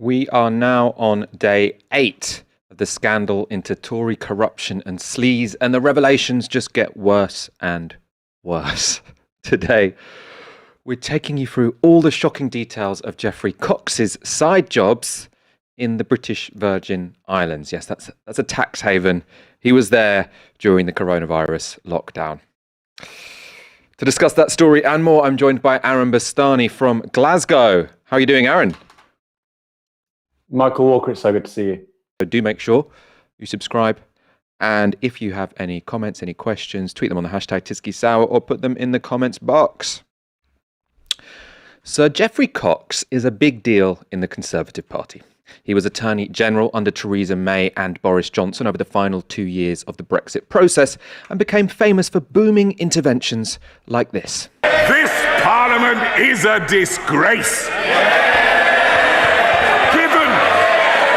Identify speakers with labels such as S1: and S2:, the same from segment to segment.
S1: We are now on day 8 of the scandal into Tory corruption and sleaze, and the revelations just get worse and worse. Today, we're taking you through all the shocking details of Geoffrey Cox's side jobs in the British Virgin Islands. Yes, that's a tax haven. He was there during the coronavirus lockdown. To discuss that story and more, I'm joined by Aaron Bastani from Glasgow. How are you doing, Aaron?
S2: Michael Walker, it's so good to see you.
S1: So do make sure you subscribe. And if you have any comments, any questions, tweet them on the hashtag TiskiSour or put them in the comments box. Sir Geoffrey Cox is a big deal in the Conservative Party. He was Attorney General under Theresa May and Boris Johnson over the final 2 years of the Brexit process and became famous for booming interventions like this.
S3: This Parliament is a disgrace.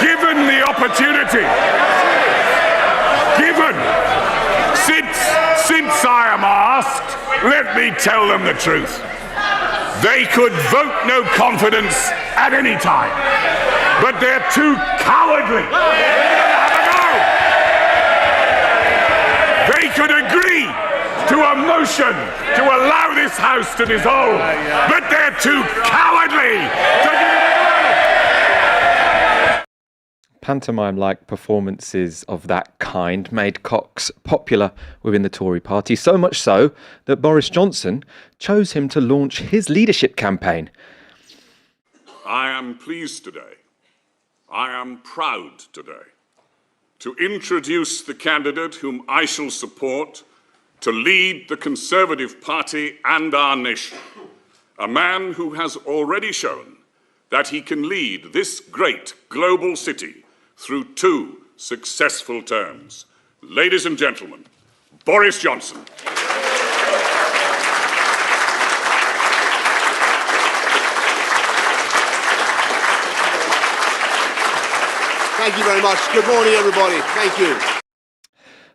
S3: Given the opportunity, since I am asked, let me tell them the truth. They could vote no confidence at any time, but they're too cowardly. They could agree to a motion to allow this House to dissolve, but they're too cowardly to give it a go.
S1: Pantomime-like performances of that kind made Cox popular within the Tory party, so much so that Boris Johnson chose him to launch his leadership campaign.
S3: I am pleased today, I am proud today, to introduce the candidate whom I shall support to lead the Conservative Party and our nation, a man who has already shown that he can lead this great global city through 2 successful terms. Ladies and gentlemen, Boris Johnson.
S4: Thank you very much. Good morning, everybody. Thank you.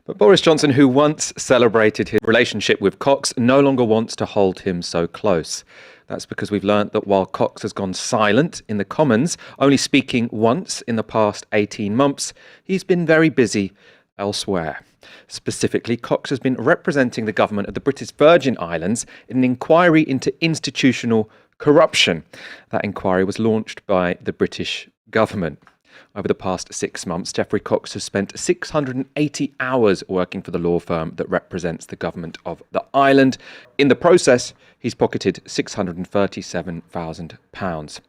S1: But Boris Johnson, who once celebrated his relationship with Cox, no longer wants to hold him so close. That's because we've learnt that while Cox has gone silent in the Commons, only speaking once in the past 18 months, he's been very busy elsewhere. Specifically, Cox has been representing the government of the British Virgin Islands in an inquiry into institutional corruption. That inquiry was launched by the British government. Over the past 6 months, Geoffrey Cox has spent 680 hours working for the law firm that represents the government of the island. In the process, he's pocketed £637,000.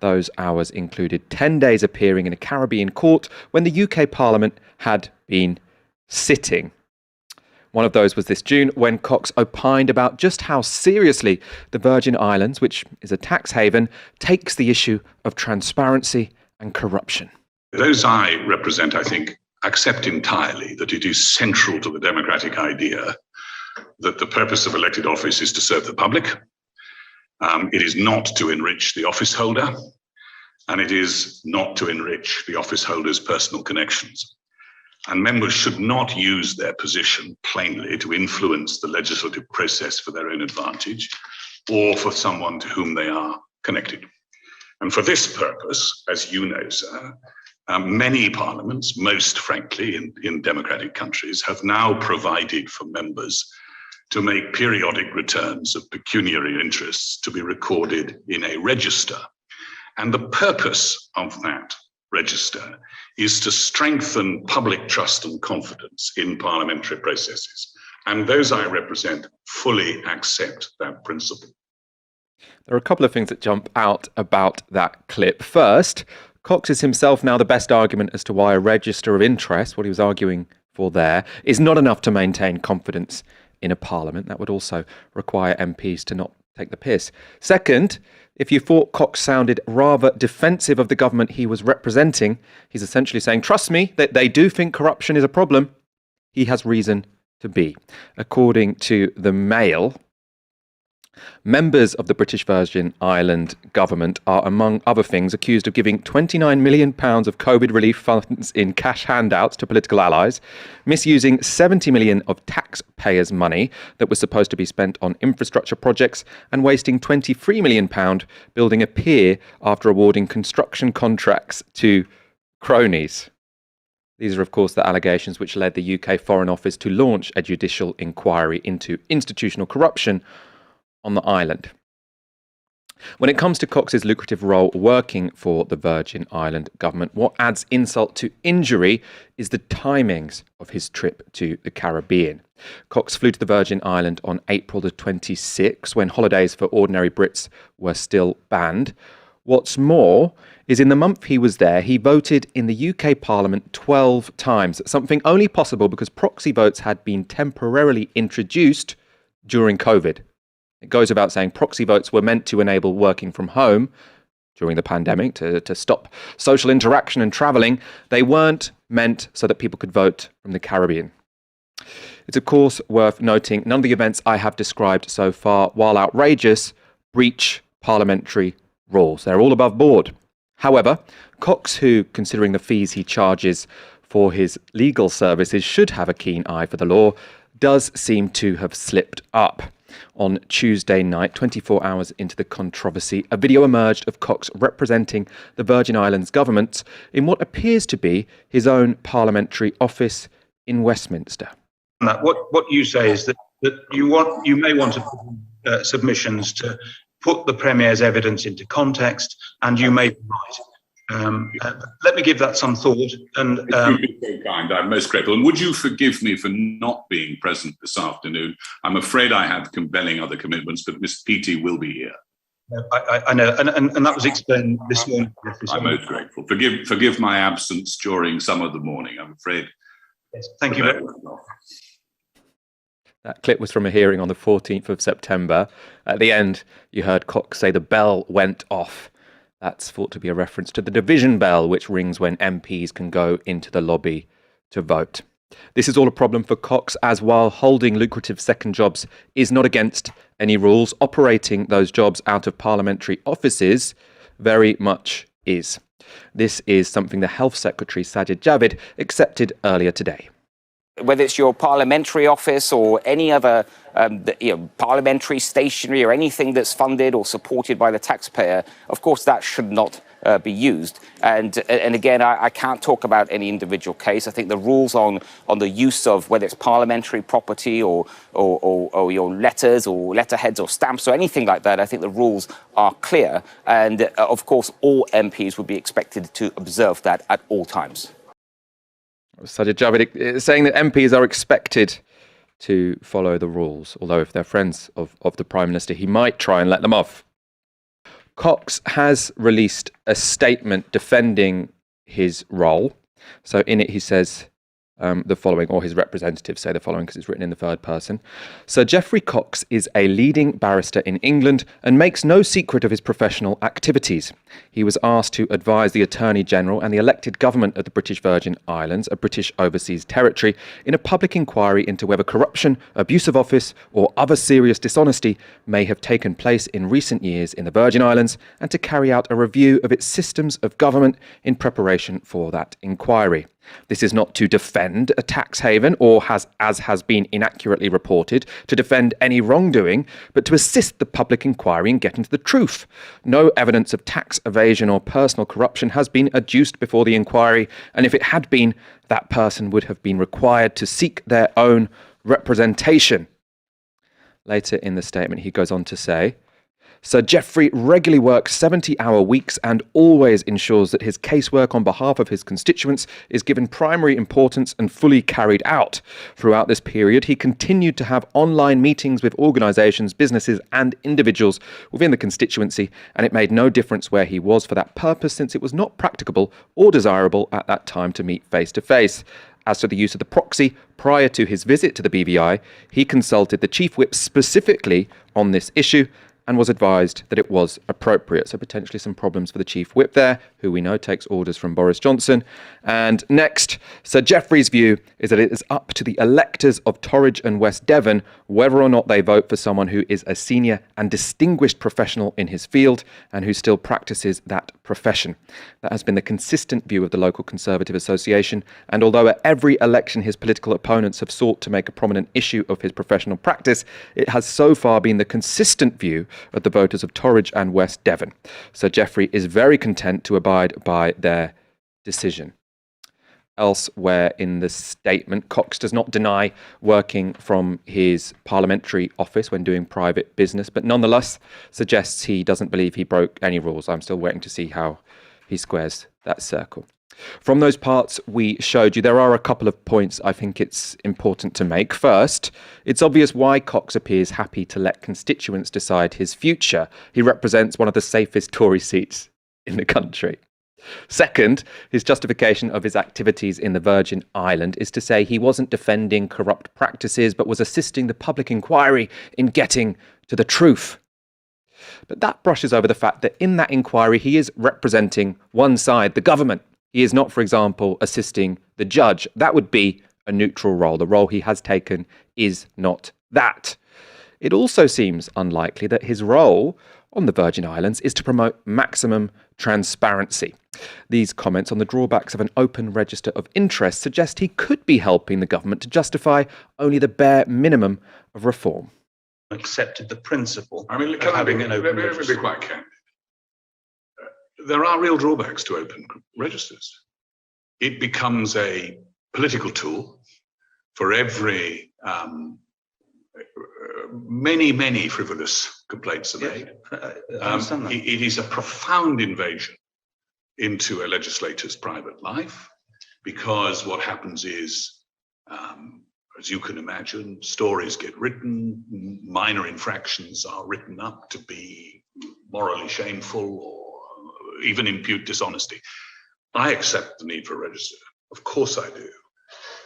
S1: Those hours included 10 days appearing in a Caribbean court when the UK Parliament had been sitting. One of those was this June when Cox opined about just how seriously the Virgin Islands, which is a tax haven, takes the issue of transparency and corruption.
S5: Those I represent, I think, accept entirely that it is central to the democratic idea that the purpose of elected office is to serve the public. It is not to enrich the office holder, and it is not to enrich the office holder's personal connections. And members should not use their position plainly to influence the legislative process for their own advantage or for someone to whom they are connected. And for this purpose, as you know, sir, many parliaments, most frankly in democratic countries, have now provided for members to make periodic returns of pecuniary interests to be recorded in a register. And the purpose of that register is to strengthen public trust and confidence in parliamentary processes. And those I represent fully accept that principle.
S1: There are a couple of things that jump out about that clip. First, Cox is himself now the best argument as to why a register of interest, what he was arguing for there, is not enough to maintain confidence in a parliament. That would also require MPs to not take the piss. Second, if you thought Cox sounded rather defensive of the government he was representing, he's essentially saying, trust me, that they do think corruption is a problem. He has reason to be. According to the Mail, Members of the British Virgin Island government are, among other things, accused of giving £29 million of COVID relief funds in cash handouts to political allies, misusing £70 million of taxpayers' money that was supposed to be spent on infrastructure projects, and wasting £23 million building a pier after awarding construction contracts to cronies. These are, of course, the allegations which led the UK Foreign Office to launch a judicial inquiry into institutional corruption on the island. When it comes to Cox's lucrative role working for the Virgin Island government, what adds insult to injury is the timings of his trip to the Caribbean. Cox flew to the Virgin Island on April the 26th, when holidays for ordinary Brits were still banned. What's more is, in the month he was there, he voted in the UK Parliament 12 times, something only possible because proxy votes had been temporarily introduced during COVID. It goes without saying, proxy votes were meant to enable working from home during the pandemic to stop social interaction and travelling. They weren't meant so that people could vote from the Caribbean. It's of course worth noting none of the events I have described so far, while outrageous, breach parliamentary rules. They're all above board. However, Cox, who, considering the fees he charges for his legal services, should have a keen eye for the law, does seem to have slipped up. On Tuesday night, 24 hours into the controversy, a video emerged of Cox representing the Virgin Islands government in what appears to be his own parliamentary office in Westminster.
S2: What you say is that you may want to put submissions to put the Premier's evidence into context, and you may be right. Let me give that some thought. And
S3: You've been so kind. I'm most grateful. And would you forgive me for not being present this afternoon? I'm afraid I have compelling other commitments, but Miss Petey will be here.
S2: I know, and that was explained this morning.
S3: I'm most grateful. Forgive my absence during some of the morning, I'm afraid.
S2: Yes, thank you very much.
S1: That clip was from a hearing on the 14th of September. At the end, you heard Cox say the bell went off. That's thought to be a reference to the division bell, which rings when MPs can go into the lobby to vote. This is all a problem for Cox, as while holding lucrative second jobs is not against any rules, operating those jobs out of parliamentary offices very much is. This is something the Health Secretary, Sajid Javid, accepted earlier today.
S6: Whether it's your parliamentary office or any other parliamentary stationery or anything that's funded or supported by the taxpayer, of course that should not be used. And again, I can't talk about any individual case. I think the rules on the use of whether it's parliamentary property or your letters or letterheads or stamps or anything like that, I think the rules are clear. And of course, all MPs would be expected to observe that at all times.
S1: Sajid Javid saying that MPs are expected to follow the rules, although if they're friends of the Prime Minister, he might try and let them off. Cox has released a statement defending his role. So in it, he says the following, or his representatives say the following because it's written in the third person. Sir Geoffrey Cox is a leading barrister in England and makes no secret of his professional activities. He was asked to advise the Attorney General and the elected government of the British Virgin Islands, a British overseas territory, in a public inquiry into whether corruption, abuse of office or other serious dishonesty may have taken place in recent years in the Virgin Islands, and to carry out a review of its systems of government in preparation for that inquiry. This is not to defend a tax haven or, as has been inaccurately reported, to defend any wrongdoing, but to assist the public inquiry in getting to the truth. No evidence of tax evasion or personal corruption has been adduced before the inquiry, and if it had been, that person would have been required to seek their own representation. Later in the statement, he goes on to say, Sir Geoffrey regularly works 70-hour weeks and always ensures that his casework on behalf of his constituents is given primary importance and fully carried out. Throughout this period, he continued to have online meetings with organisations, businesses and individuals within the constituency, and it made no difference where he was for that purpose, since it was not practicable or desirable at that time to meet face to face. As to the use of the proxy, prior to his visit to the BVI, he consulted the Chief Whip specifically on this issue, and was advised that it was appropriate. So potentially some problems for the Chief Whip there, who we know takes orders from Boris Johnson. And next, Sir Geoffrey's view is that it is up to the electors of Torridge and West Devon whether or not they vote for someone who is a senior and distinguished professional in his field and who still practices that profession. That has been the consistent view of the local Conservative Association, and although at every election his political opponents have sought to make a prominent issue of his professional practice, it has so far been the consistent view of the voters of Torridge and West Devon. Sir Geoffrey is very content to abide by their decision. Elsewhere in the statement, Cox does not deny working from his parliamentary office when doing private business, but nonetheless suggests he doesn't believe he broke any rules. I'm still waiting to see how he squares that circle. From those parts we showed you, there are a couple of points I think it's important to make. First, it's obvious why Cox appears happy to let constituents decide his future. He represents one of the safest Tory seats in the country. Second, his justification of his activities in the Virgin Islands is to say he wasn't defending corrupt practices, but was assisting the public inquiry in getting to the truth. But that brushes over the fact that in that inquiry, he is representing one side, the government. He is not, for example, assisting the judge. That would be a neutral role. The role he has taken is not that. It also seems unlikely that his role on the Virgin Islands is to promote maximum transparency. These comments on the drawbacks of an open register of interest suggest he could be helping the government to justify only the bare minimum of reform.
S2: Accepted the principle
S5: I mean,
S2: of having an open
S5: let me
S2: register.
S5: be quite candid. There are real drawbacks to open registers. It becomes a political tool for every many frivolous complaints are made.
S2: I understand that.
S5: It is a profound invasion into a legislator's private life, because what happens is, as you can imagine, stories get written, minor infractions are written up to be morally shameful or even impute dishonesty. I accept the need for a register. Of course I do.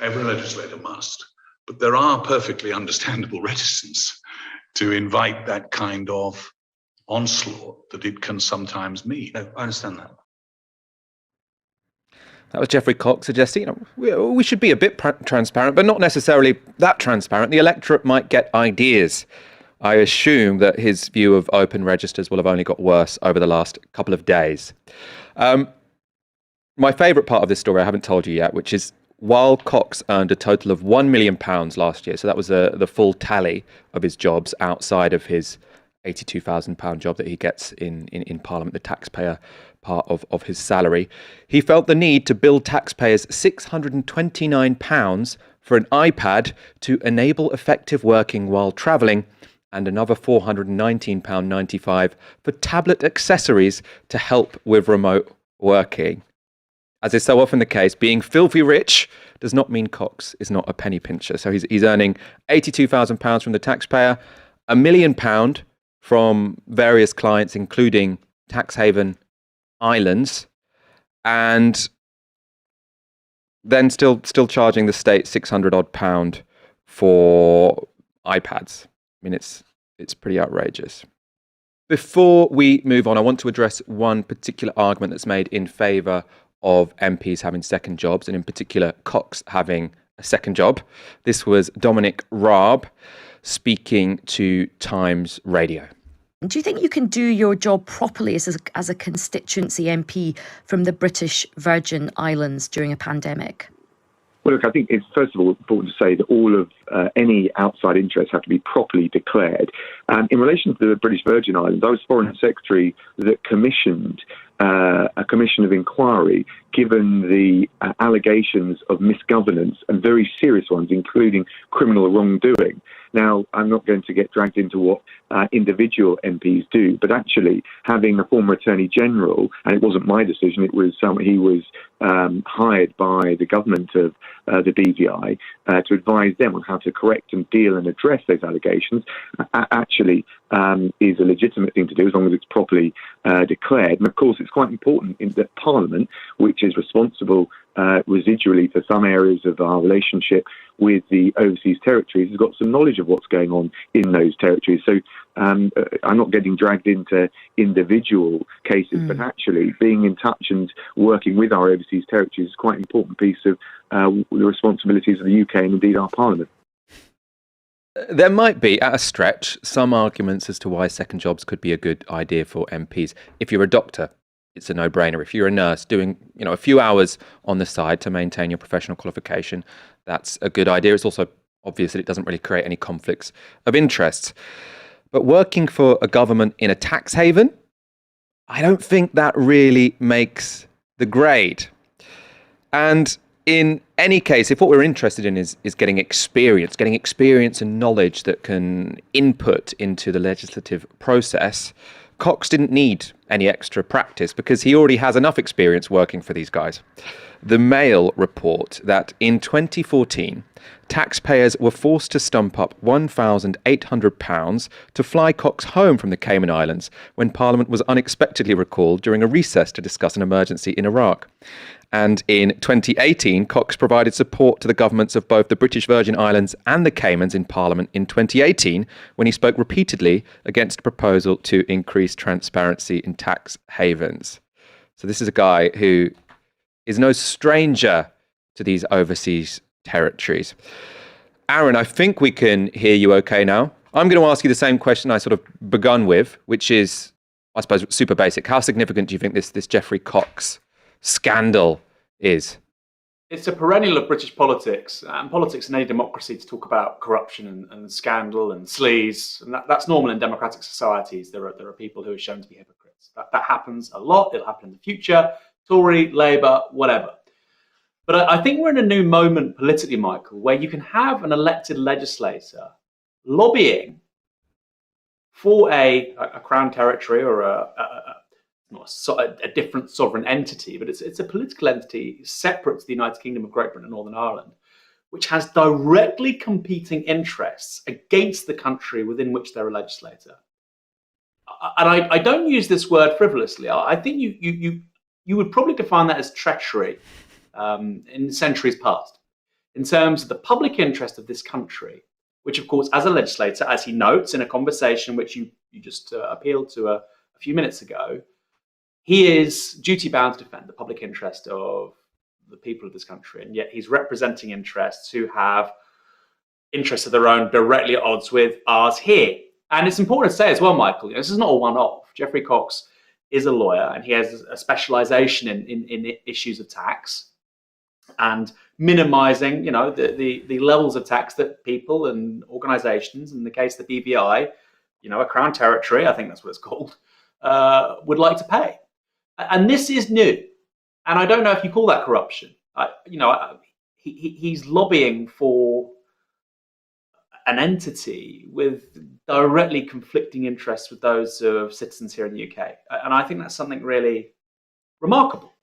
S5: Every legislator must. But there are perfectly understandable reticence to invite that kind of onslaught that it can sometimes mean.
S2: No, I understand that.
S1: That was Geoffrey Cox suggesting, we should be a bit transparent, but not necessarily that transparent. The electorate might get ideas. I assume that his view of open registers will have only got worse over the last couple of days. My favourite part of this story I haven't told you yet, which is while Cox earned a total of £1 million last year, so that was the full tally of his jobs outside of his £82,000 job that he gets in Parliament, the taxpayer part of his salary, he felt the need to bill taxpayers £629 for an iPad to enable effective working while travelling, and another £419.95 for tablet accessories to help with remote working. As is so often the case, being filthy rich does not mean Cox is not a penny pincher. So he's earning £82,000 from the taxpayer, £1 million from various clients, including tax haven islands, and then still charging the state £600 for iPads. I mean, it's pretty outrageous. Before we move on, I want to address one particular argument that's made in favour of MPs having second jobs, and in particular Cox having a second job. This was Dominic Raab speaking to Times Radio.
S7: Do you think you can do your job properly as a constituency MP from the British Virgin Islands during a pandemic?
S8: Well, look, I think it's first of all important to say that all of any outside interests have to be properly declared. In relation to the British Virgin Islands, I was Foreign Secretary that commissioned a commission of inquiry given the allegations of misgovernance and very serious ones, including criminal wrongdoing. Now, I'm not going to get dragged into what individual MPs do, but actually having a former Attorney General, and it wasn't my decision, it was he was hired by the government of the BVI to advise them on how to correct and deal and address those allegations, actually is a legitimate thing to do as long as it's properly declared. And of course, it's quite important that Parliament, which is responsible residually for some areas of our relationship with the overseas territories, has got some knowledge of what's going on in those territories. So I'm not getting dragged into individual cases, but actually being in touch and working with our overseas territories is quite an important piece of the responsibilities of the UK and indeed our Parliament.
S1: There might be, at a stretch, some arguments as to why second jobs could be a good idea for MPs. If you're a doctor, it's a no-brainer. If you're a nurse doing, a few hours on the side to maintain your professional qualification, that's a good idea. It's also obvious that it doesn't really create any conflicts of interest. But working for a government in a tax haven, I don't think that really makes the grade. And in any case, if what we're interested in is getting experience and knowledge that can input into the legislative process, Cox didn't need any extra practice because he already has enough experience working for these guys. The Mail report that in 2014, taxpayers were forced to stump up £1,800 to fly Cox home from the Cayman Islands when Parliament was unexpectedly recalled during a recess to discuss an emergency in Iraq. And in 2018, Cox provided support to the governments of both the British Virgin Islands and the Caymans in Parliament in 2018 when he spoke repeatedly against a proposal to increase transparency in tax havens. So this is a guy who is no stranger to these overseas territories. Aaron, I think we can hear you okay now. I'm going to ask you the same question I sort of begun with, which is, I suppose, super basic. How significant do you think this Geoffrey Cox scandal is?
S9: It's a perennial of British politics, and politics in any democracy to talk about corruption and scandal and sleaze, and that's normal in democratic societies. There are people who are shown to be hypocrites. That happens a lot. It'll happen in the future. Tory, Labour, whatever. But I think we're in a new moment politically, Michael, where you can have an elected legislator lobbying for a crown territory or a different sovereign entity, but it's a political entity separate to the United Kingdom of Great Britain and Northern Ireland, which has directly competing interests against the country within which they're a legislator. And I don't use this word frivolously. I think you would probably define that as treachery in centuries past, in terms of the public interest of this country, which, of course, as a legislator, as he notes in a conversation which you just appealed to a few minutes ago, he is duty-bound to defend the public interest of the people of this country, and yet he's representing interests who have interests of their own directly at odds with ours here. And it's important to say as well, Michael, this is not a one-off. Geoffrey Cox is a lawyer, and he has a specialisation in issues of tax and minimising, the levels of tax that people and organisations, in the case of the BVI, a Crown Territory, I think that's what it's called, would like to pay. And this is new. And I don't know if you call that corruption. He's lobbying for an entity with directly conflicting interests with those of citizens here in the UK. And I think that's something really remarkable.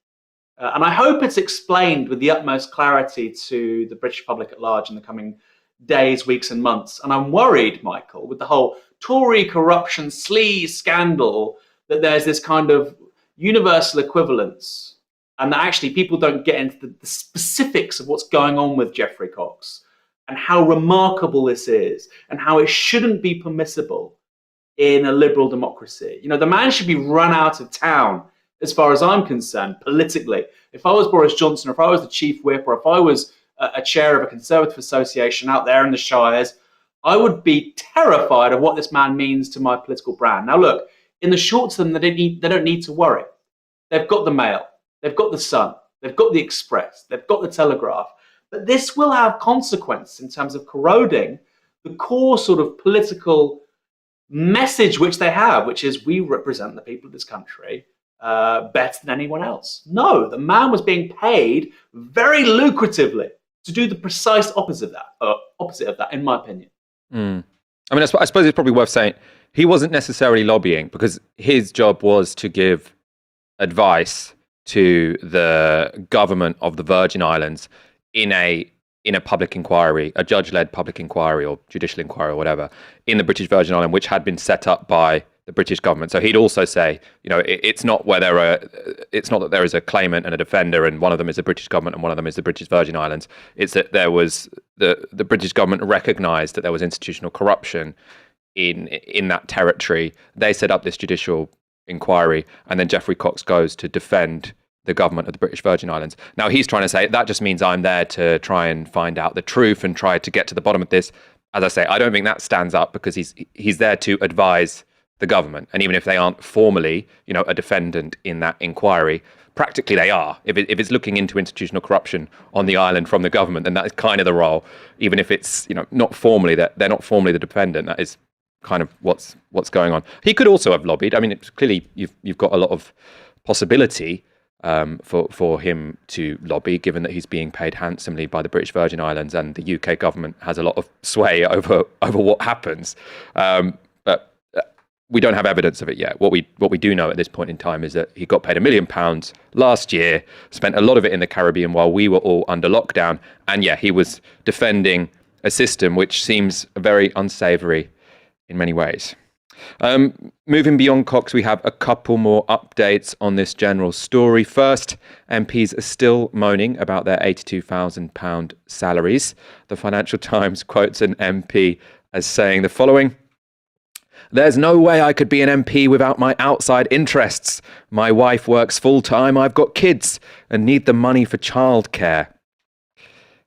S9: And I hope it's explained with the utmost clarity to the British public at large in the coming days, weeks and months. And I'm worried, Michael, with the whole Tory corruption sleaze scandal, that there's this kind of universal equivalence, and that actually people don't get into the specifics of what's going on with Geoffrey Cox and how remarkable this is and how it shouldn't be permissible in a liberal democracy. The man should be run out of town as far as I'm concerned, politically. If I was Boris Johnson, or if I was the chief whip, or if I was a chair of a Conservative association out there in the Shires, I would be terrified of what this man means to my political brand. Now, look, in the short term, they don't need to worry. They've got the Mail, they've got the Sun, they've got the Express, they've got the Telegraph. But this will have consequences in terms of corroding the core sort of political message which they have, which is we represent the people of this country better than anyone else. No, the man was being paid very lucratively to do the precise opposite of that, in my opinion.
S1: I mean, I suppose it's probably worth saying he wasn't necessarily lobbying, because his job was to give advice to the government of the Virgin Islands in a public inquiry, a judge-led public inquiry or judicial inquiry or whatever, in the British Virgin Islands, which had been set up by the British government. So he'd also say, it's not that there is a claimant and a defender, and one of them is the British government and one of them is the British Virgin Islands. It's that there was the British government recognised that there was institutional corruption in that territory. They set up this judicial inquiry, and then Geoffrey Cox goes to defend the government of the British Virgin Islands. Now he's trying to say that just means I'm there to try and find out the truth and try to get to the bottom of this. As I say, I don't think that stands up, because he's there to advise the government, and even if they aren't formally, a defendant in that inquiry, practically they are. If it's looking into institutional corruption on the island from the government, then that is kind of the role. Even if it's not formally, that they're not formally the defendant, that is kind of what's going on. He could also have lobbied. I mean, it's clearly you've got a lot of possibility for him to lobby, given that he's being paid handsomely by the British Virgin Islands, and the UK government has a lot of sway over what happens. But we don't have evidence of it yet. What we do know at this point in time is that he got paid £1 million last year, spent a lot of it in the Caribbean while we were all under lockdown, and he was defending a system which seems very unsavoury in many ways. Moving beyond Cox, we have a couple more updates on this general story. First, MPs are still moaning about their £82,000 salaries. The Financial Times quotes an MP as saying the following: "There's no way I could be an MP without my outside interests. My wife works full-time, I've got kids, and need the money for childcare."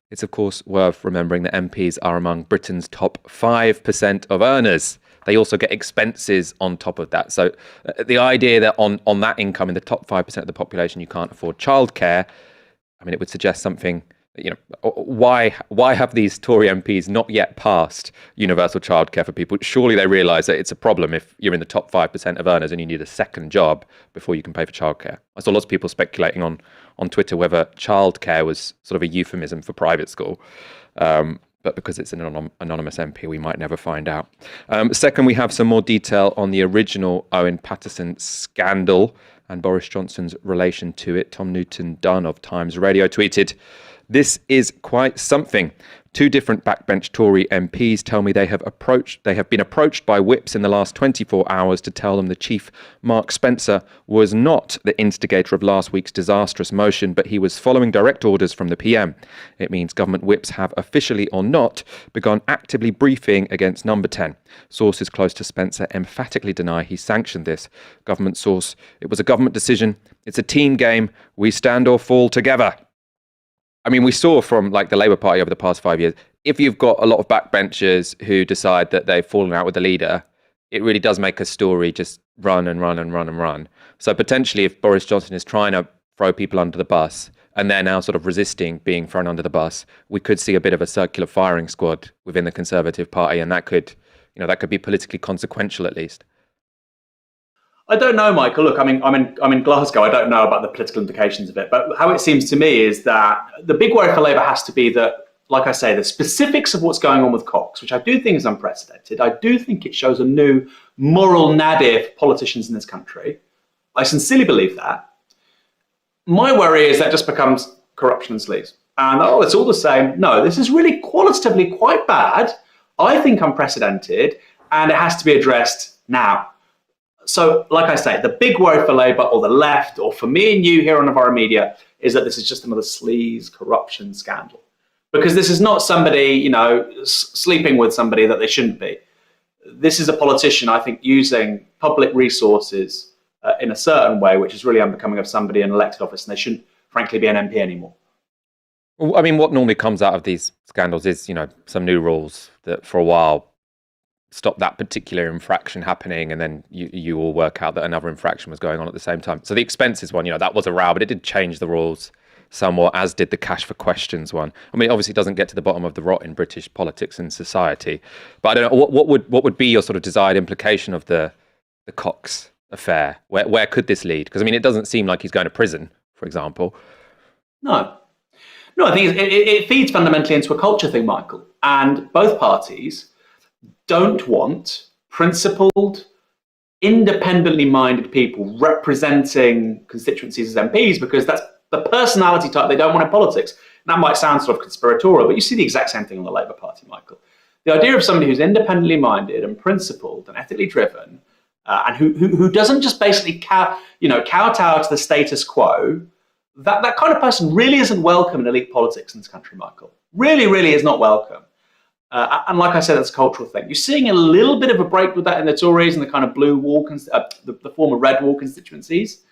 S1: It's of course worth remembering that MPs are among Britain's top 5% of earners. They also get expenses on top of that. So the idea that on that income, in the top 5% of the population, you can't afford childcare, I mean, it would suggest something. Why have these Tory MPs not yet passed universal childcare for people? Surely they realise that it's a problem if you're in the top 5% of earners and you need a second job before you can pay for childcare. I saw lots of people speculating on Twitter whether childcare was sort of a euphemism for private school. But because it's an anonymous MP, we might never find out. Second, we have some more detail on the original Owen Paterson scandal and Boris Johnson's relation to it. Tom Newton-Dunn of Times Radio tweeted, "This is quite something. Two different backbench Tory MPs tell me they have been approached by whips in the last 24 hours to tell them the chief, Mark Spencer, was not the instigator of last week's disastrous motion, but he was following direct orders from the PM. It means government whips have officially or not begun actively briefing against Number 10. Sources close to Spencer emphatically deny he sanctioned this. Government source: it was a government decision. It's a team game. We stand or fall together." I mean, we saw from the Labour Party over the past 5 years, if you've got a lot of backbenchers who decide that they've fallen out with the leader, it really does make a story just run and run and run and run. So potentially, if Boris Johnson is trying to throw people under the bus and they're now sort of resisting being thrown under the bus, we could see a bit of a circular firing squad within the Conservative Party, and that could be politically consequential at least.
S9: I don't know, Michael. Look, I'm in Glasgow. I don't know about the political implications of it, but how it seems to me is that the big worry for Labour has to be that, like I say, the specifics of what's going on with Cox, which I do think is unprecedented. I do think it shows a new moral nadir for politicians in this country. I sincerely believe that. My worry is that just becomes corruption and sleaze. And it's all the same. No, this is really qualitatively quite bad. I think unprecedented, and it has to be addressed now. So, like I say, the big worry for Labour or the left, or for me and you here on Novara Media, is that this is just another sleaze corruption scandal. Because this is not somebody, sleeping with somebody that they shouldn't be. This is a politician, I think, using public resources in a certain way, which is really unbecoming of somebody in elected office, and they shouldn't, frankly, be an MP anymore.
S1: Well, I mean, what normally comes out of these scandals is, some new rules that for a while stop that particular infraction happening, and then you all work out that another infraction was going on at the same time. So the expenses one, that was a row, but it did change the rules somewhat, as did the cash for questions one. I mean, obviously it doesn't get to the bottom of the rot in British politics and society, but I don't know, what would be your sort of desired implication of the Cox affair? Where could this lead? Because I mean, it doesn't seem like he's going to prison, for example.
S9: No, I think it feeds fundamentally into a culture thing, Michael, and both parties don't want principled, independently minded people representing constituencies as MPs, because that's the personality type they don't want in politics. And that might sound sort of conspiratorial, but you see the exact same thing on the Labour Party, Michael. The idea of somebody who's independently minded and principled and ethically driven and who doesn't just basically kowtow to the status quo, that kind of person really isn't welcome in elite politics in this country, Michael. Really, really is not welcome. And like I said, that's a cultural thing. You're seeing a little bit of a break with that in the Tories and the kind of blue wall, the former red wall constituencies.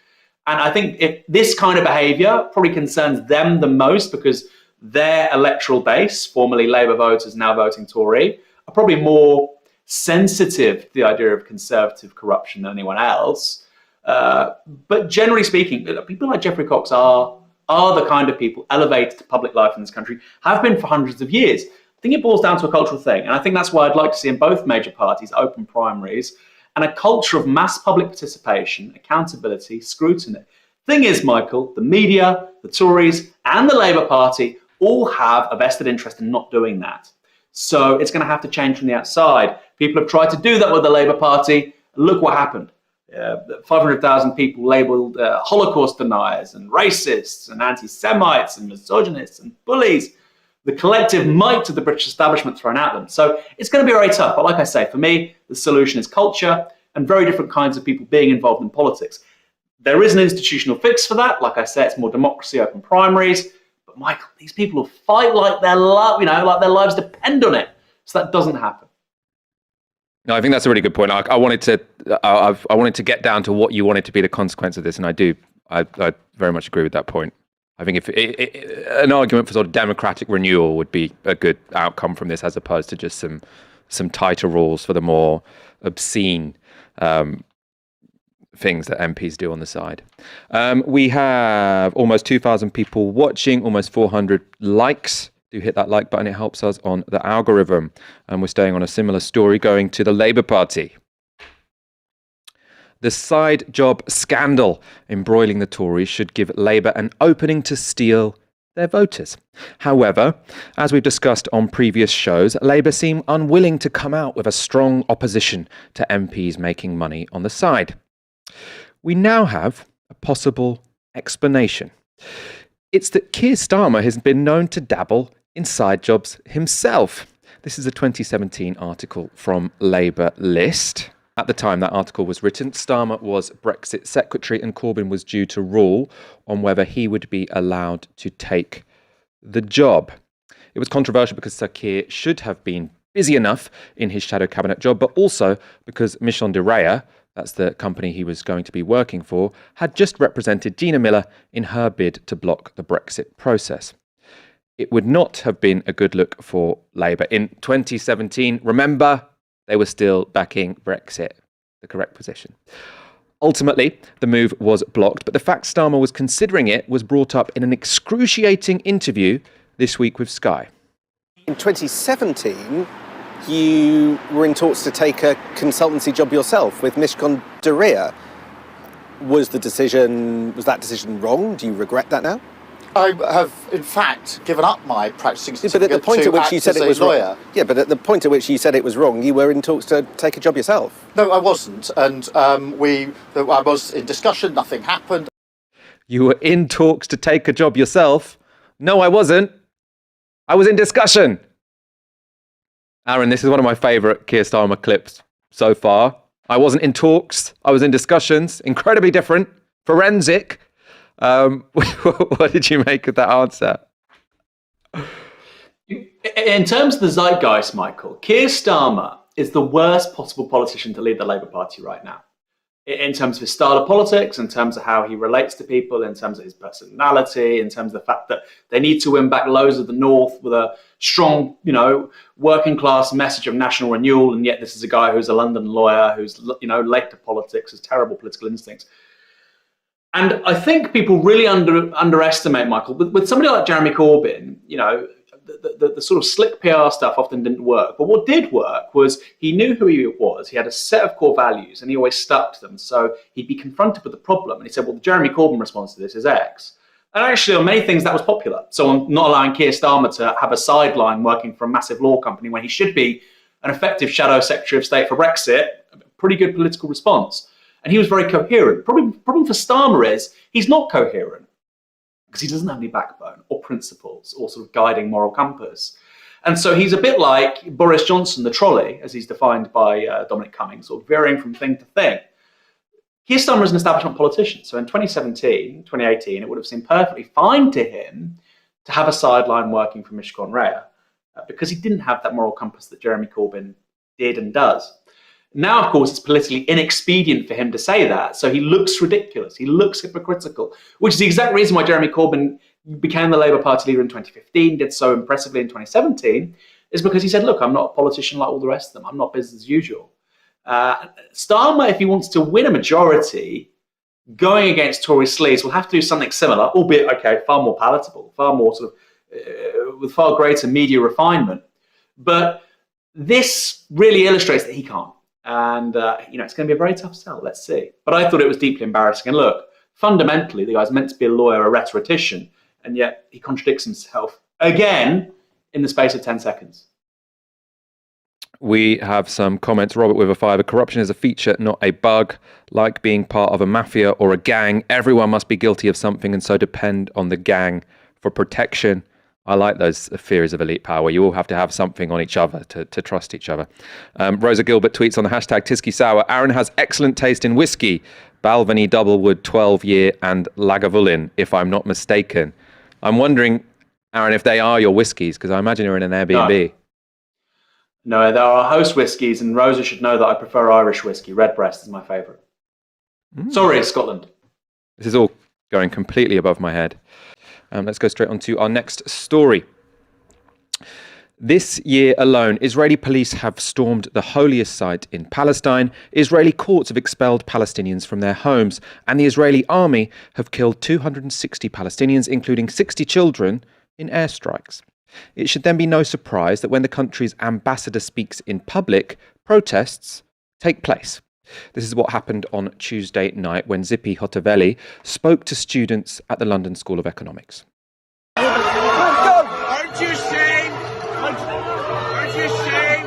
S9: And I think if this kind of behaviour probably concerns them the most, because their electoral base, formerly Labour voters now voting Tory, are probably more sensitive to the idea of conservative corruption than anyone else. But generally speaking, people like Geoffrey Cox are the kind of people elevated to public life in this country, have been for hundreds of years. I think it boils down to a cultural thing. And I think that's why I'd like to see in both major parties open primaries and a culture of mass public participation, accountability, scrutiny. Thing is, Michael, the media, the Tories, and the Labour Party all have a vested interest in not doing that. So it's going to have to change from the outside. People have tried to do that with the Labour Party. Look what happened. 500,000 people labelled Holocaust deniers and racists and anti-Semites and misogynists and bullies. The collective might of the British establishment thrown at them. So it's going to be very tough. But like I say, for me, the solution is culture and very different kinds of people being involved in politics. There is an institutional fix for that. Like I say, it's more democracy, open primaries. But Michael, these people will fight like their lives depend on it. So that doesn't happen.
S1: No, I think that's a really good point. I wanted to get down to what you wanted to be the consequence of this, and I very much agree with that point. I think if an argument for sort of democratic renewal would be a good outcome from this, as opposed to just some tighter rules for the more obscene things that MPs do on the side. We have almost 2,000 people watching, almost 400 likes. Do hit that like button, it helps us on the algorithm. And we're staying on a similar story, going to the Labour Party. The side job scandal embroiling the Tories should give Labour an opening to steal their voters. However, as we've discussed on previous shows, Labour seem unwilling to come out with a strong opposition to MPs making money on the side. We now have a possible explanation. It's that Keir Starmer has been known to dabble in side jobs himself. This is a 2017 article from Labour List. At the time that article was written, Starmer was Brexit Secretary and Corbyn was due to rule on whether he would be allowed to take the job. It was controversial because Sir Keir should have been busy enough in his shadow cabinet job, but also because Mission de Raya, that's the company he was going to be working for, had just represented Gina Miller in her bid to block the Brexit process. It would not have been a good look for Labour. In 2017, remember, they were still backing Brexit, the correct position. Ultimately, the move was blocked, but the fact Starmer was considering it was brought up in an excruciating interview this week with Sky.
S10: In 2017, you were in talks to take a consultancy job yourself with Mishcon de Raya. Was that decision wrong? Do you regret that now?
S11: I have, in fact, given up my practicing certificate
S10: but at the point
S11: to
S10: at which you said it was
S11: lawyer.
S10: Wrong. Yeah, but at the point at which you said it was wrong, you were in talks to take a job yourself.
S11: No, I wasn't, and I was in discussion. Nothing happened.
S1: You were in talks to take a job yourself? No, I wasn't. I was in discussion. Aaron, this is one of my favourite Keir Starmer clips so far. I wasn't in talks. I was in discussions. Incredibly different. Forensic. What did you make of that answer?
S9: In terms of the zeitgeist, Michael, Keir Starmer is the worst possible politician to lead the Labour Party right now. In terms of his style of politics, in terms of how he relates to people, in terms of his personality, in terms of the fact that they need to win back loads of the North with a strong, working class message of national renewal, and yet this is a guy who's a London lawyer, who's, late to politics, has terrible political instincts. And I think people really underestimate, Michael, with somebody like Jeremy Corbyn, the sort of slick PR stuff often didn't work. But what did work was he knew who he was. He had a set of core values and he always stuck to them. So he'd be confronted with a problem and he said, well, the Jeremy Corbyn response to this is X. And actually on many things that was popular. So on not allowing Keir Starmer to have a sideline working for a massive law company when he should be an effective shadow Secretary of State for Brexit, a pretty good political response. And he was very coherent. Problem for Starmer is he's not coherent because he doesn't have any backbone or principles or sort of guiding moral compass. And so he's a bit like Boris Johnson, the trolley, as he's defined by Dominic Cummings, sort of veering from thing to thing. Keir Starmer is an establishment politician. So in 2018, it would have seemed perfectly fine to him to have a sideline working for Mishcon Rhea because he didn't have that moral compass that Jeremy Corbyn did and does. Now, of course, it's politically inexpedient for him to say that. So he looks ridiculous. He looks hypocritical, which is the exact reason why Jeremy Corbyn became the Labour Party leader in 2015, did so impressively in 2017, is because he said, look, I'm not a politician like all the rest of them. I'm not business as usual. Starmer, if he wants to win a majority, going against Tory sleaze, will have to do something similar, albeit, okay, far more palatable, far more sort of, with far greater media refinement. But this really illustrates that he can't. And, it's going to be a very tough sell. Let's see. But I thought it was deeply embarrassing. And look, fundamentally, the guy's meant to be a lawyer, a rhetorician, and yet he contradicts himself again in the space of 10 seconds.
S1: We have some comments. Robert with a fiver. Corruption is a feature, not a bug. Like being part of a mafia or a gang, everyone must be guilty of something and so depend on the gang for protection. I like those theories of elite power. You all have to have something on each other to trust each other. Rosa Gilbert tweets on the hashtag Tisky Sour. Aaron has excellent taste in whiskey. Balvenie Doublewood 12-year and Lagavulin, if I'm not mistaken. I'm wondering, Aaron, if they are your whiskies, because I imagine you're in an Airbnb.
S9: No, there are host whiskies, and Rosa should know that I prefer Irish whiskey. Redbreast is my favourite. Sorry, Scotland.
S1: This is all going completely above my head. Let's go straight on to our next story. This year alone, Israeli police have stormed the holiest site in Palestine. Israeli courts have expelled Palestinians from their homes, and the Israeli army have killed 260 Palestinians, including 60 children, in airstrikes. It should then be no surprise that when the country's ambassador speaks in public, protests take place. This is what happened on Tuesday night when Zippy Hotovely spoke to students at the London School of Economics.
S12: Aren't you ashamed? Aren't you ashamed?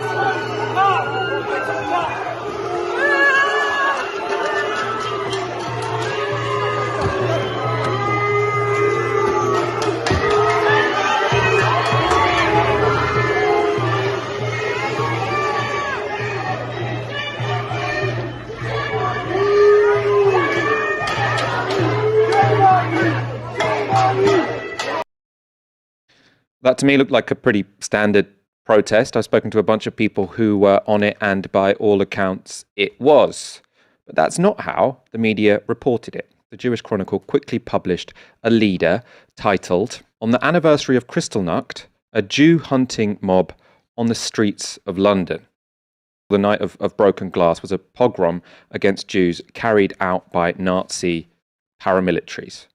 S1: That to me looked like a pretty standard protest. I've spoken to a bunch of people who were on it, and by all accounts, it was. But that's not how the media reported it. The Jewish Chronicle quickly published a leader titled, "On the Anniversary of Kristallnacht, a Jew hunting mob on the streets of London." The Night of Broken Glass was a pogrom against Jews carried out by Nazi paramilitaries.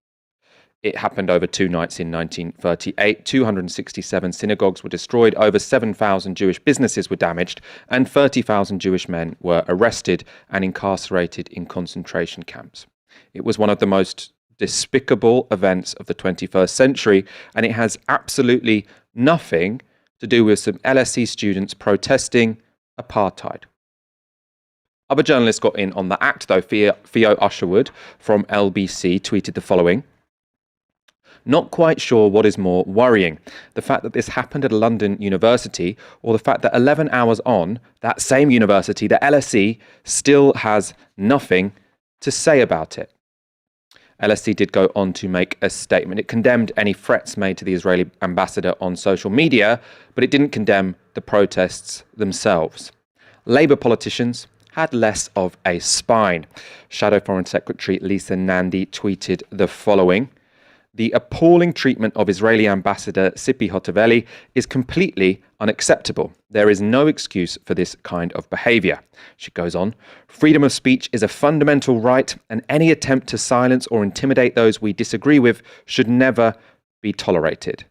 S1: It happened over 2 nights in 1938. 267 synagogues were destroyed, over 7,000 Jewish businesses were damaged, and 30,000 Jewish men were arrested and incarcerated in concentration camps. It was one of the most despicable events of the 21st century, and it has absolutely nothing to do with some LSE students protesting apartheid. Other journalists got in on the act, though. Theo Usherwood from LBC tweeted the following: "Not quite sure what is more worrying, the fact that this happened at a London university, or the fact that 11 hours on, that same university, the LSE, still has nothing to say about it." LSE did go on to make a statement. It condemned any threats made to the Israeli ambassador on social media, but it didn't condemn the protests themselves. Labour politicians had less of a spine. Shadow Foreign Secretary Lisa Nandy tweeted the following: "The appalling treatment of Israeli ambassador Zippy Hotovely is completely unacceptable. There is no excuse for this kind of behaviour." She goes on, "Freedom of speech is a fundamental right, and any attempt to silence or intimidate those we disagree with should never be tolerated."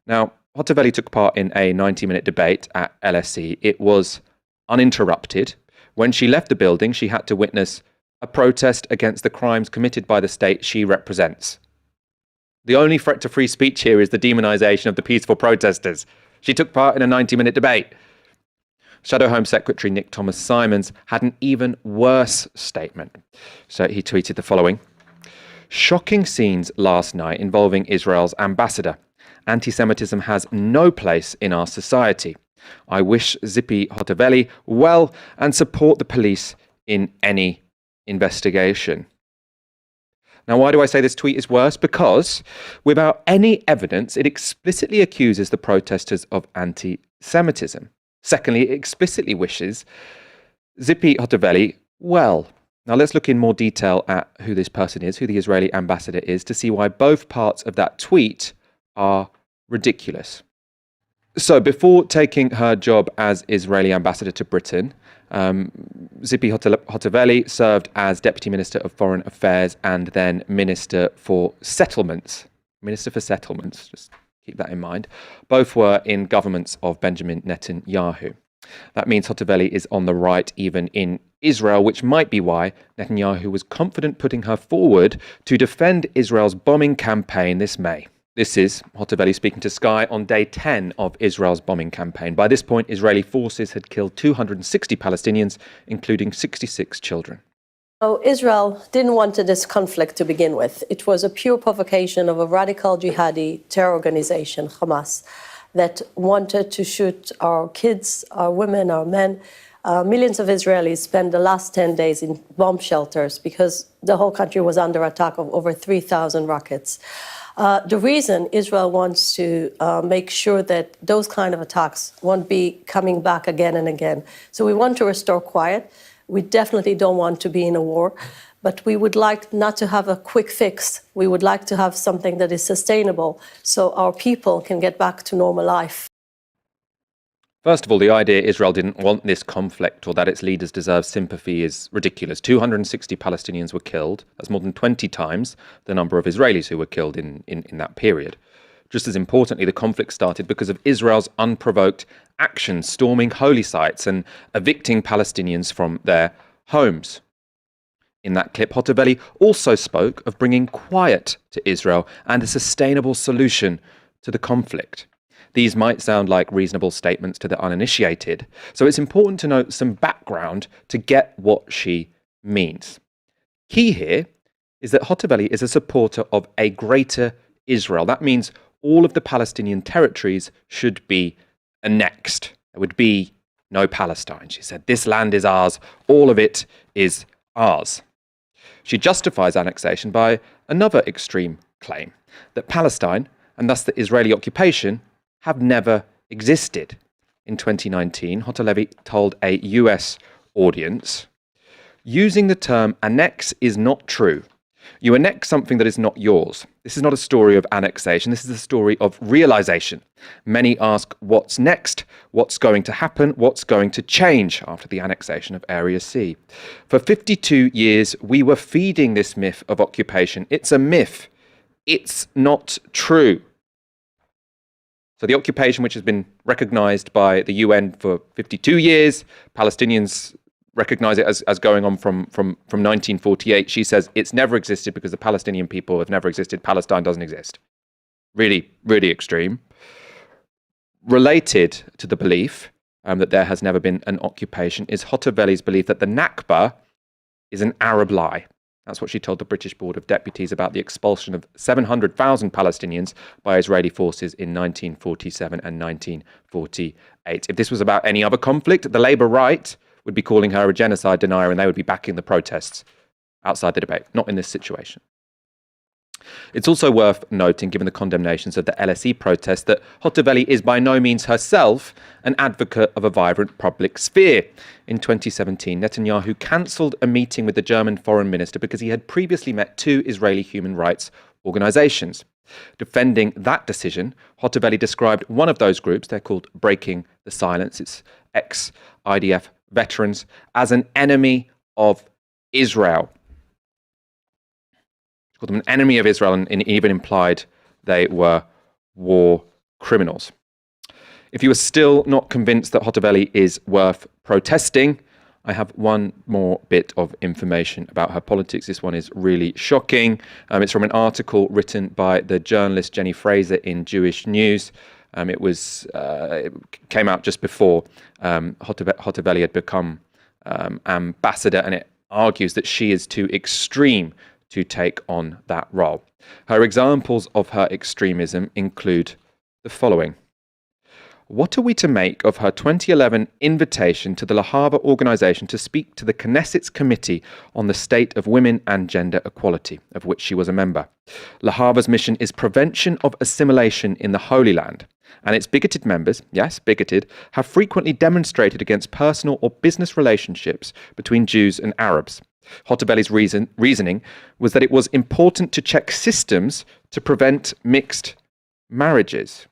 S1: Now, Hotovely took part in a 90-minute debate at LSE. It was uninterrupted. When she left the building, she had to witness a protest against the crimes committed by the state she represents. The only threat to free speech here is the demonisation of the peaceful protesters. She took part in a 90-minute debate. Shadow Home Secretary Nick Thomas-Simons had an even worse statement. So he tweeted the following: "Shocking scenes last night involving Israel's ambassador. Anti-Semitism has no place in our society. I wish Zippy Hotaveli well and support the police in any investigation. Now, why do I say this tweet is worse? Because without any evidence, it explicitly accuses the protesters of anti-Semitism. Secondly, it explicitly wishes Zippy Hotaveli well. Now, let's look in more detail at who this person is, who the Israeli ambassador is, to see why both parts of that tweet are ridiculous. So, before taking her job as Israeli ambassador to Britain, Zippy Hotaveli served as Deputy Minister of Foreign Affairs and then Minister for Settlements. Minister for Settlements, just keep that in mind. Both were in governments of Benjamin Netanyahu. That means Hotaveli is on the right even in Israel, which might be why Netanyahu was confident putting her forward to defend Israel's bombing campaign this May. This is Hotaveli speaking to Sky on day 10 of Israel's bombing campaign. By this point, Israeli forces had killed 260 Palestinians, including 66 children.
S13: So Israel didn't want this conflict to begin with. It was a pure provocation of a radical jihadi terror organization, Hamas, that wanted to shoot our kids, our women, our men. Millions of Israelis spent the last 10 days in bomb shelters because the whole country was under attack of over 3,000 rockets. The reason Israel wants to make sure that those kind of attacks won't be coming back again and again. So we want to restore quiet. We definitely don't want to be in a war, but we would like not to have a quick fix. We would like to have something that is sustainable so our people can get back to normal life.
S1: First of all, the idea Israel didn't want this conflict or that its leaders deserve sympathy is ridiculous. 260 Palestinians were killed. That's more than 20 times the number of Israelis who were killed in that period. Just as importantly, the conflict started because of Israel's unprovoked actions, storming holy sites and evicting Palestinians from their homes. In that clip, Hotaveli also spoke of bringing quiet to Israel and a sustainable solution to the conflict. These might sound like reasonable statements to the uninitiated, so it's important to note some background to get what she means. Key here is that Hotaveli is a supporter of a greater Israel. That means all of the Palestinian territories should be annexed. There would be no Palestine. She said, this land is ours, all of it is ours. She justifies annexation by another extreme claim, that Palestine, and thus the Israeli occupation, have never existed. In 2019, Hotaveli told a US audience, using the term annex is not true. You annex something that is not yours. This is not a story of annexation. This is a story of realization. Many ask what's next, what's going to happen, what's going to change after the annexation of Area C. For 52 years, we were feeding this myth of occupation. It's a myth. It's not true. So the occupation, which has been recognized by the UN for 52 years, Palestinians recognize it as going on from 1948. She says it's never existed because the Palestinian people have never existed. Palestine doesn't exist. Really, really extreme. Related to the belief that there has never been an occupation is Hotaveli's belief that the Nakba is an Arab lie. That's what she told the British Board of Deputies about the expulsion of 700,000 Palestinians by Israeli forces in 1947 and 1948. If this was about any other conflict, the Labour right would be calling her a genocide denier and they would be backing the protests outside the debate, not in this situation. It's also worth noting, given the condemnations of the LSE protest, that Hotaveli is by no means herself an advocate of a vibrant public sphere. In 2017, Netanyahu cancelled a meeting with the German foreign minister because he had previously met two Israeli human rights organizations. Defending that decision, Hotaveli described one of those groups, they're called Breaking the Silence, it's ex-IDF veterans, as an enemy of Israel. She called them an enemy of Israel and even implied they were war criminals. If you are still not convinced that Hotaveli is worth protesting, I have one more bit of information about her politics. This one is really shocking. It's from an article written by the journalist Jenny Fraser in Jewish News. It came out just before Hotaveli had become ambassador, and it argues that she is too extreme to take on that role. Her examples of her extremism include the following. What are we to make of her 2011 invitation to the Lahava organisation to speak to the Knesset's Committee on the State of Women and Gender Equality, of which she was a member? Lahava's mission is prevention of assimilation in the Holy Land, and its bigoted members, yes, bigoted, have frequently demonstrated against personal or business relationships between Jews and Arabs. Hottabelli's reasoning was that it was important to check systems to prevent mixed marriages.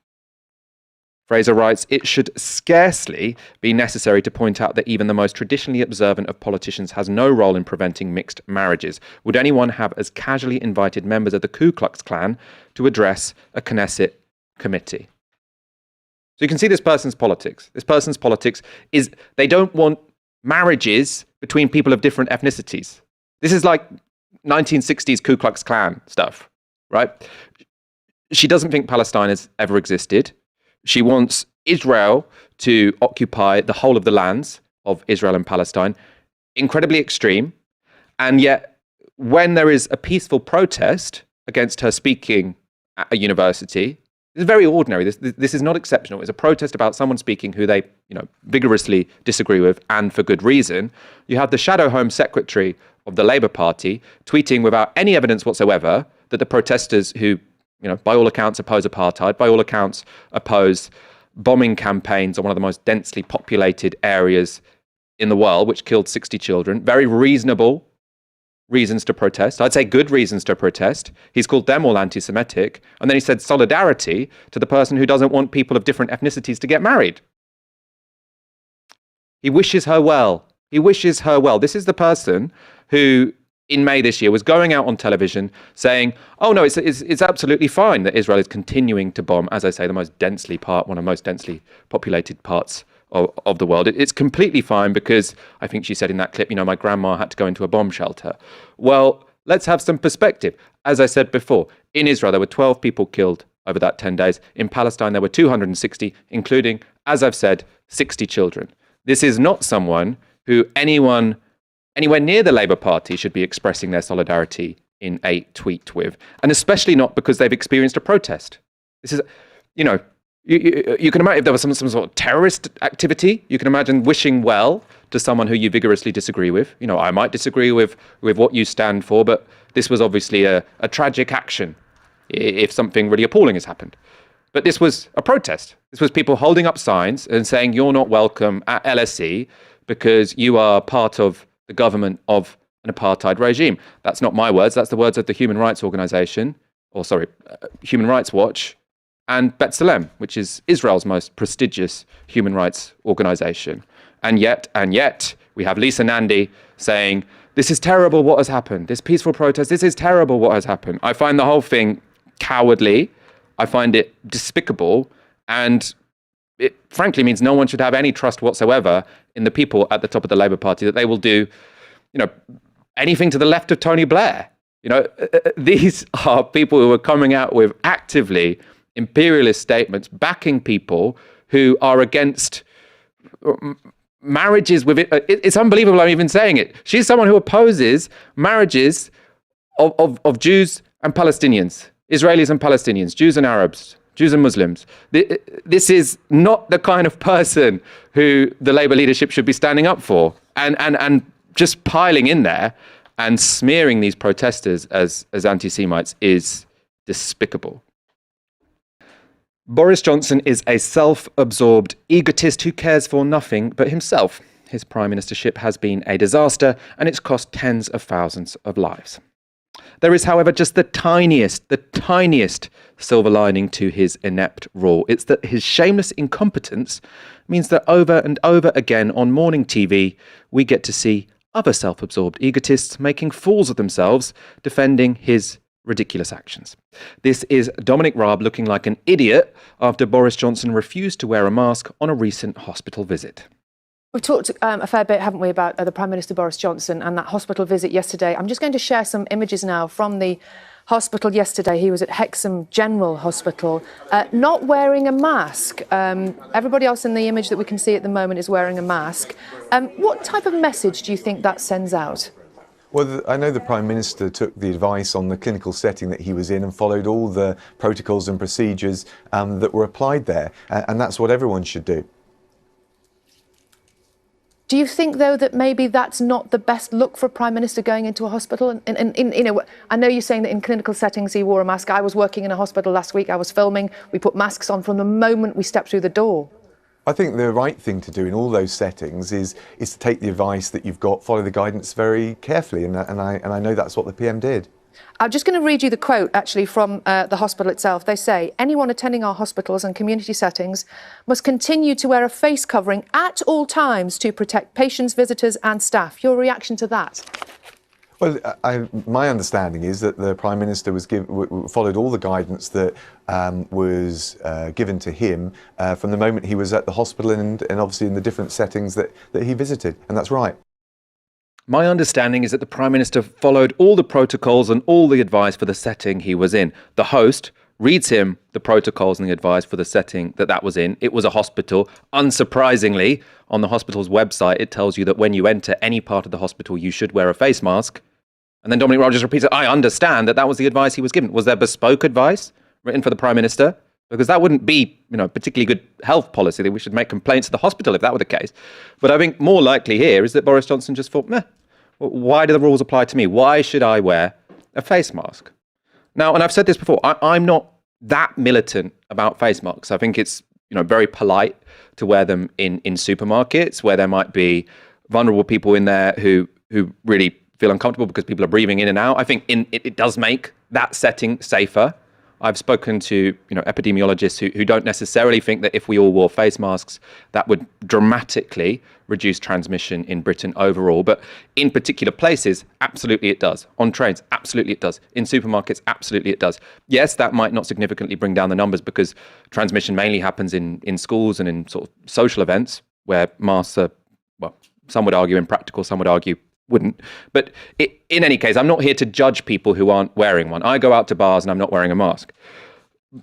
S1: Fraser writes, it should scarcely be necessary to point out that even the most traditionally observant of politicians has no role in preventing mixed marriages. Would anyone have as casually invited members of the Ku Klux Klan to address a Knesset committee? So you can see this person's politics. This person's politics is they don't want marriages between people of different ethnicities. This is like 1960s Ku Klux Klan stuff, right? She doesn't think Palestine has ever existed. She wants Israel to occupy the whole of the lands of Israel and Palestine. Incredibly extreme. And yet, when there is a peaceful protest against her speaking at a university, this is very ordinary. This is not exceptional. It's a protest about someone speaking who they, vigorously disagree with, and for good reason. You have the shadow Home Secretary of the Labour Party tweeting without any evidence whatsoever that the protesters who, by all accounts oppose apartheid, by all accounts oppose bombing campaigns on one of the most densely populated areas in the world, which killed 60 children. Very reasonable reasons to protest. I'd say good reasons to protest. He's called them all anti-Semitic. And then he said solidarity to the person who doesn't want people of different ethnicities to get married. He wishes her well. He wishes her well. This is the person who, in May this year, was going out on television saying, oh no, it's absolutely fine that Israel is continuing to bomb, as I say, one of the most densely populated parts of the world. It's completely fine because, I think she said in that clip, my grandma had to go into a bomb shelter. Well, let's have some perspective. As I said before, in Israel, there were 12 people killed over that 10 days. In Palestine, there were 260, including, as I've said, 60 children. This is not someone who anywhere near the Labour Party should be expressing their solidarity in a tweet with, and especially not because they've experienced a protest. This is, you can imagine if there was some sort of terrorist activity, you can imagine wishing well to someone who you vigorously disagree with. I might disagree with what you stand for, but this was obviously a tragic action if something really appalling has happened. But this was a protest. This was people holding up signs and saying, you're not welcome at LSE because you are part of the government of an apartheid regime. That's not my words. That's the words of the Human Rights Human Rights Watch and B'Tselem, which is Israel's most prestigious human rights organization. And yet, we have Lisa Nandy saying, this is terrible what has happened. This peaceful protest, this is terrible what has happened. I find the whole thing cowardly. I find it despicable. And it frankly means no one should have any trust whatsoever in the people at the top of the Labour Party, that they will do, anything to the left of Tony Blair. These are people who are coming out with actively imperialist statements, backing people who are against marriages with it. It's unbelievable I'm even saying it. She's someone who opposes marriages of Jews and Palestinians, Israelis and Palestinians, Jews and Arabs, Jews and Muslims. This is not the kind of person who the Labour leadership should be standing up for. And just piling in there and smearing these protesters as anti-Semites is despicable. Boris Johnson is a self-absorbed egotist who cares for nothing but himself. His prime ministership has been a disaster and it's cost tens of thousands of lives. There is, however, just the tiniest silver lining to his inept rule. It's that his shameless incompetence means that over and over again on morning TV, we get to see other self-absorbed egotists making fools of themselves, defending his ridiculous actions. This is Dominic Raab looking like an idiot after Boris Johnson refused to wear a mask on a recent hospital visit.
S14: We've talked a fair bit, haven't we, about the Prime Minister Boris Johnson and that hospital visit yesterday. I'm just going to share some images now from the hospital yesterday. He was at Hexham General Hospital, not wearing a mask. Everybody else in the image that we can see at the moment is wearing a mask. What type of message do you think that sends out?
S15: Well, I know the Prime Minister took the advice on the clinical setting that he was in and followed all the protocols and procedures that were applied there, and that's what everyone should do.
S14: Do you think, though, that maybe that's not the best look for a Prime Minister going into a hospital? And you know, I know you're saying that in clinical settings he wore a mask. I was working in a hospital last week. I was filming. We put masks on from the moment we stepped through the door.
S15: I think the right thing to do in all those settings is to take the advice that you've got, follow the guidance very carefully, and I know that's what the PM did.
S14: I'm just going to read you the quote, actually, from the hospital itself. They say, anyone attending our hospitals and community settings must continue to wear a face covering at all times to protect patients, visitors and staff. Your reaction to that?
S15: Well, my understanding is that the Prime Minister followed all the guidance that was given to him from the moment he was at the hospital and obviously in the different settings that he visited, and that's right.
S1: My understanding is that the Prime Minister followed all the protocols and all the advice for the setting he was in. The host reads him the protocols and the advice for the setting that was in. It was a hospital. Unsurprisingly, on the hospital's website, it tells you that when you enter any part of the hospital, you should wear a face mask. And then Dominic Raab just repeats it. I understand that was the advice he was given. Was there bespoke advice written for the Prime Minister? Because that wouldn't be, particularly good health policy, that we should make complaints to the hospital if that were the case. But I think more likely here is that Boris Johnson just thought, why do the rules apply to me? Why should I wear a face mask? Now, and I've said this before, I'm not that militant about face masks. I think it's, very polite to wear them in supermarkets where there might be vulnerable people in there who really feel uncomfortable because people are breathing in and out. I think it does make that setting safer. I've spoken to epidemiologists who don't necessarily think that if we all wore face masks, that would dramatically reduce transmission in Britain overall. But in particular places, absolutely it does. On trains, absolutely it does. In supermarkets, absolutely it does. Yes, that might not significantly bring down the numbers because transmission mainly happens in schools and in sort of social events where masks are, well, some would argue impractical, some would argue wouldn't. But in any case, I'm not here to judge people who aren't wearing one. I go out to bars and I'm not wearing a mask.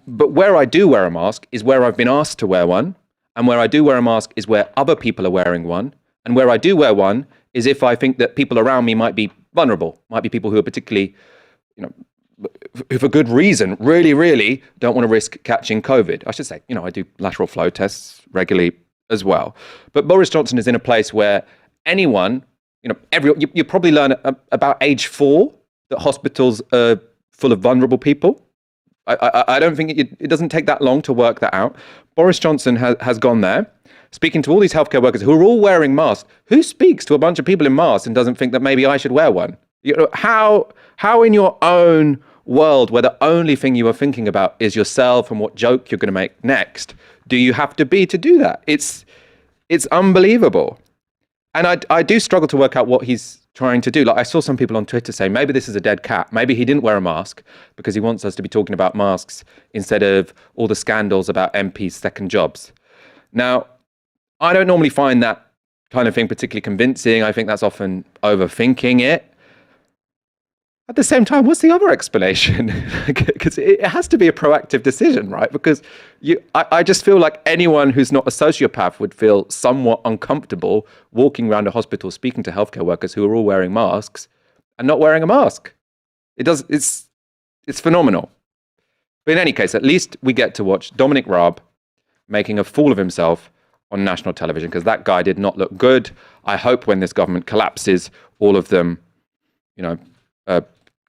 S1: But where I do wear a mask is where I've been asked to wear one. And where I do wear a mask is where other people are wearing one. And where I do wear one is if I think that people around me might be vulnerable, might be people who are particularly, who for good reason really, really don't want to risk catching COVID. I should say, I do lateral flow tests regularly as well. But Boris Johnson is in a place where anyone, you probably learn about age 4 that hospitals are full of vulnerable people. I don't think it doesn't take that long to work that out. Boris Johnson has gone there, speaking to all these healthcare workers who are all wearing masks. Who speaks to a bunch of people in masks and doesn't think that maybe I should wear one? How in your own world, where the only thing you are thinking about is yourself and what joke you're going to make next, do you have to be to do that? It's unbelievable. And I do struggle to work out what he's trying to do. Like I saw some people on Twitter say, maybe this is a dead cat. Maybe he didn't wear a mask because he wants us to be talking about masks instead of all the scandals about MPs' second jobs. Now, I don't normally find that kind of thing particularly convincing. I think that's often overthinking it. At the same time, what's the other explanation? Because it has to be a proactive decision, right? Because I just feel like anyone who's not a sociopath would feel somewhat uncomfortable walking around a hospital speaking to healthcare workers who are all wearing masks and not wearing a mask. It's phenomenal. But in any case, at least we get to watch Dominic Raab making a fool of himself on national television, because that guy did not look good. I hope when this government collapses, all of them,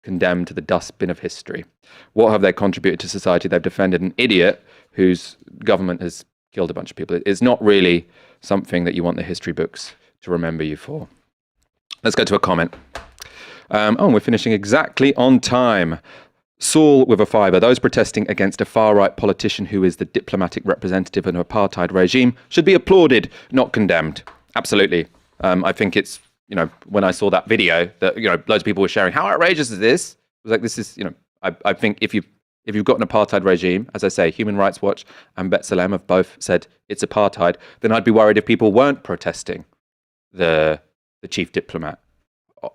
S1: condemned to the dustbin of history. What have they contributed to society? They've defended an idiot whose government has killed a bunch of people. It's not really something that you want the history books to remember you for. Let's go to a comment. We're finishing exactly on time. Saul with a fiver. Those protesting against a far-right politician who is the diplomatic representative of an apartheid regime should be applauded, not condemned. Absolutely. I think it's, when I saw that video that, loads of people were sharing, how outrageous is this? It was like, this is, I think if you've got an apartheid regime, as I say, Human Rights Watch and B'Tselem have both said it's apartheid, then I'd be worried if people weren't protesting the chief diplomat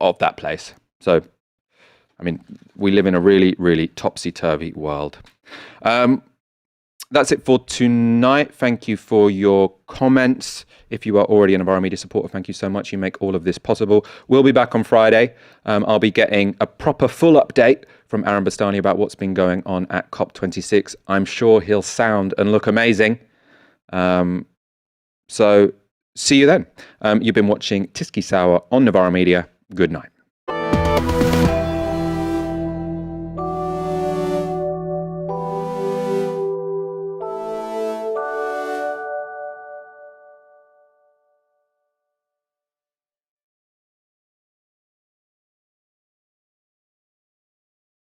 S1: of that place. So, I mean, we live in a really, really topsy-turvy world. That's it for tonight. Thank you for your comments. If you are already a Novara Media supporter, thank you so much. You make all of this possible. We'll be back on Friday. I'll be getting a proper full update from Aaron Bastani about what's been going on at COP26. I'm sure he'll sound and look amazing. So see you then. You've been watching Tiski Sour on Novara Media. Good night.